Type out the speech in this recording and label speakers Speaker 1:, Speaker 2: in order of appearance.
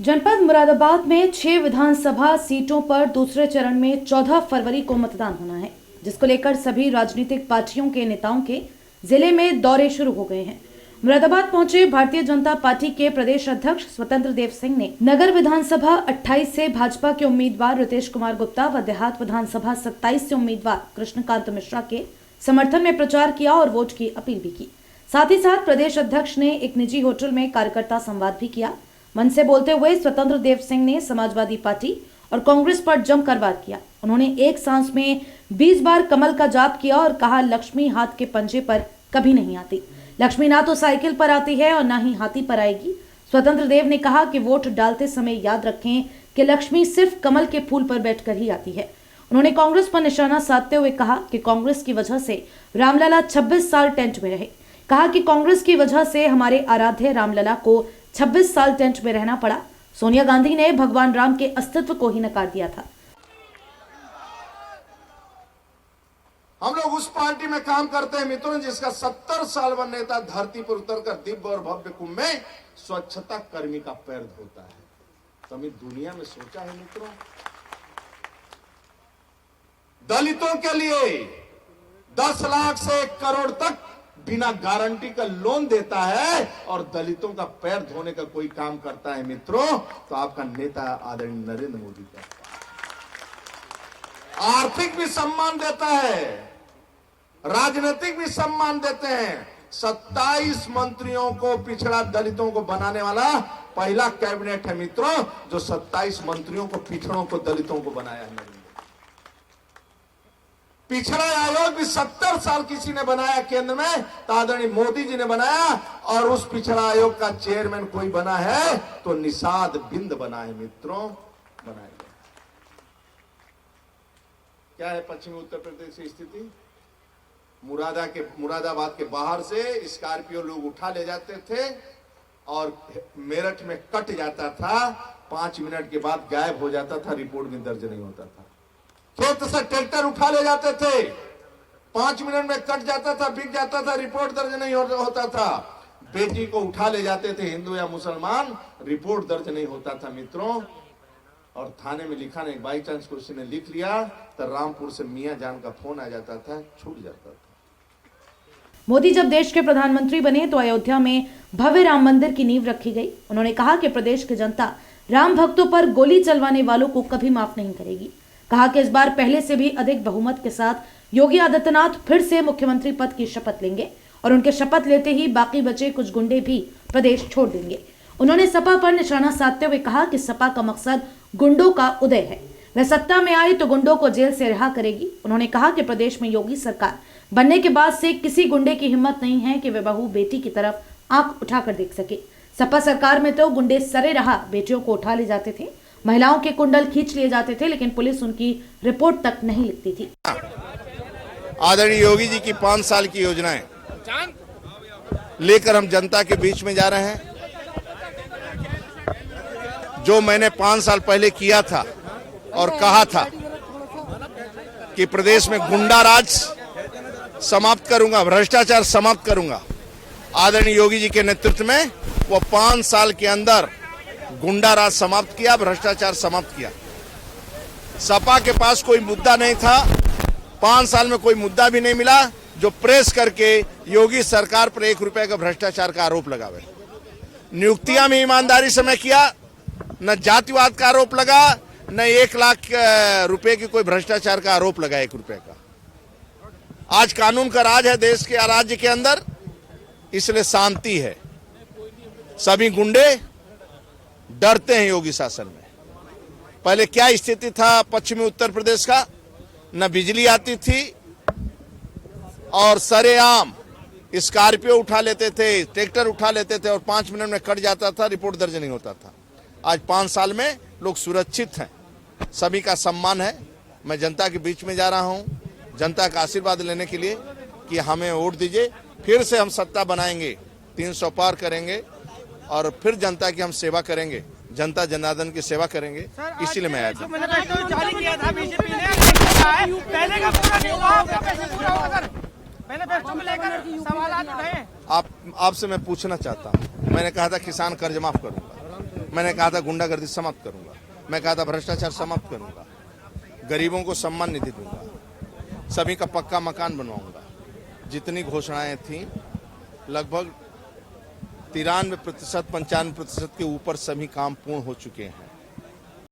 Speaker 1: जनपद मुरादाबाद में 6 विधानसभा सीटों पर दूसरे चरण में 14 फरवरी को मतदान होना है, जिसको लेकर सभी राजनीतिक पार्टियों के नेताओं के जिले में दौरे शुरू हो गए हैं। मुरादाबाद पहुंचे भारतीय जनता पार्टी के प्रदेश अध्यक्ष स्वतंत्र देव सिंह ने नगर विधानसभा 28 से भाजपा के उम्मीदवार रितेश कुमार गुप्ता व देहात विधानसभा 27 से उम्मीदवार कृष्णकांत मिश्रा के समर्थन में प्रचार किया और वोट की अपील भी की। साथ ही साथ प्रदेश अध्यक्ष ने एक निजी होटल में कार्यकर्ता संवाद भी किया। मन से बोलते हुए स्वतंत्र देव सिंह ने समाजवादी पार्टी और कांग्रेस पर जमकर वार किया। उन्होंने एक सांस में 20 बार कमल का जाप किया और कहा, लक्ष्मी हाथ के पंजे पर कभी नहीं आती। लक्ष्मी ना तो साइकिल पर आती है और ना ही हाथी पर आएगी। स्वतंत्र देव ने कहा कि वोट डालते समय याद रखें कि लक्ष्मी सिर्फ कमल के फूल पर बैठकर ही आती है। उन्होंने कांग्रेस पर निशाना साधते हुए कहा कि कांग्रेस की वजह से रामलला 26 साल टेंट में रहे। कहा कि कांग्रेस की वजह से हमारे आराध्य रामलला को 26 साल टेंट में रहना पड़ा। सोनिया गांधी ने भगवान राम के अस्तित्व को ही नकार दिया था।
Speaker 2: हम लोग उस पार्टी में काम करते हैं मित्रों, जिसका 70 साल वन नेता धरती पर उतरकर दिव्य और भव्य कुंभ में स्वच्छता कर्मी का पैर धोता है। कभी दुनिया में सोचा है मित्रों? दलितों के लिए 10 लाख से 1 करोड़ तक बिना गारंटी का लोन देता है और दलितों का पैर धोने का कोई काम करता है मित्रों, तो आपका नेता आदरणीय नरेंद्र मोदी करता है। आर्थिक भी सम्मान देता है, राजनीतिक भी सम्मान देते हैं। 27 मंत्रियों को पिछड़ा दलितों को बनाने वाला पहला कैबिनेट है मित्रों, जो 27 मंत्रियों को पिछड़ों को दलितों को बनाया है। पिछड़ा आयोग भी 70 साल किसी ने बनाया केंद्र में, तो आदरणीय मोदी जी ने बनाया। और उस पिछड़ा आयोग का चेयरमैन कोई बना है तो निषाद बिंद बना है मित्रों, बनाया गया। क्या है पश्चिमी उत्तर प्रदेश की स्थिति? मुरादाबाद के बाहर से स्कॉर्पियो लोग उठा ले जाते थे और मेरठ में कट जाता था, 5 मिनट के बाद गायब हो जाता था, रिपोर्ट में दर्ज नहीं होता था। खेत से ट्रैक्टर उठा ले जाते थे, 5 मिनट में कट जाता था, बिक जाता था, रिपोर्ट दर्ज नहीं होता था। बेटी को उठा ले जाते थे, हिंदू या मुसलमान, रिपोर्ट दर्ज नहीं होता था मित्रों। और थाने में लिखा नहीं, बाई चांस किसी ने लिख लिया तो रामपुर से मियां जान का फोन आ जाता था, छूट जाता था।
Speaker 1: मोदी जब देश के प्रधानमंत्री बने तो अयोध्या में भव्य राम मंदिर की नींव रखी गई। उन्होंने कहा कि प्रदेश की जनता राम भक्तों पर गोली चलवाने वालों को कभी माफ नहीं करेगी। कहा कि इस बार पहले से भी अधिक बहुमत के साथ योगी आदित्यनाथ फिर से मुख्यमंत्री पद की शपथ लेंगे और उनके शपथ लेते ही बाकी बचे कुछ गुंडे भी प्रदेश छोड़ देंगे। उन्होंने सपा पर निशाना साधते हुए कहा कि सपा का मकसद गुंडों का उदय है, वह सत्ता में आई तो गुंडों को जेल से रिहा करेगी। उन्होंने कहा कि प्रदेश में योगी सरकार बनने के बाद से किसी गुंडे की हिम्मत नहीं है कि वे बहू बेटी की तरफ आंख उठाकर देख सके। सपा सरकार में तो गुंडे सरे रहा बेटियों को उठा ले जाते थे, महिलाओं के कुंडल खींच लिए जाते थे, लेकिन पुलिस उनकी रिपोर्ट तक नहीं लिखती थी।
Speaker 3: आदरणीय योगी जी की 5 साल की योजनाएं लेकर हम जनता के बीच में जा रहे हैं। जो मैंने 5 साल पहले किया था और कहा था कि प्रदेश में गुंडा राज समाप्त करूंगा, भ्रष्टाचार समाप्त करूंगा, आदरणीय योगी जी के नेतृत्व में वो 5 साल के अंदर गुंडा राज समाप्त किया, भ्रष्टाचार समाप्त किया। सपा के पास कोई मुद्दा नहीं था, 5 साल में कोई मुद्दा भी नहीं मिला जो प्रेस करके योगी सरकार पर 1 रुपए का भ्रष्टाचार का आरोप लगावे। नियुक्तियां में ईमानदारी से मैं किया, न जातिवाद का आरोप लगा, न 1 लाख रुपए की कोई भ्रष्टाचार का आरोप लगा 1 रुपए का। आज कानून का राज है देश के राज्य के अंदर, इसलिए शांति है। सभी गुंडे डरते हैं योगी शासन में। पहले क्या स्थिति था पश्चिमी उत्तर प्रदेश का? न बिजली आती थी और सरेआम स्कॉर्पियो उठा लेते थे, ट्रैक्टर उठा लेते थे और 5 मिनट में कट जाता था, रिपोर्ट दर्ज नहीं होता था। आज 5 साल में लोग सुरक्षित हैं, सभी का सम्मान है। मैं जनता के बीच में जा रहा हूं, जनता का आशीर्वाद लेने के लिए कि हमें वोट दीजिए, फिर से हम सत्ता बनाएंगे, 300 पार करेंगे और फिर जनता की हम सेवा करेंगे, जनता जनार्दन की सेवा करेंगे। इसीलिए मैं आया था। आपसे मैं पूछना चाहता हूँ, मैंने कहा था किसान कर्ज माफ करूंगा, मैंने कहा था गुंडागर्दी समाप्त करूंगा, मैं कहा था भ्रष्टाचार समाप्त करूंगा, गरीबों को सम्मान निधि दूंगा, सभी का पक्का मकान बनवाऊंगा। जितनी घोषणाएं थी लगभग 93%, 95% के ऊपर सभी काम पूर्ण हो चुके हैं।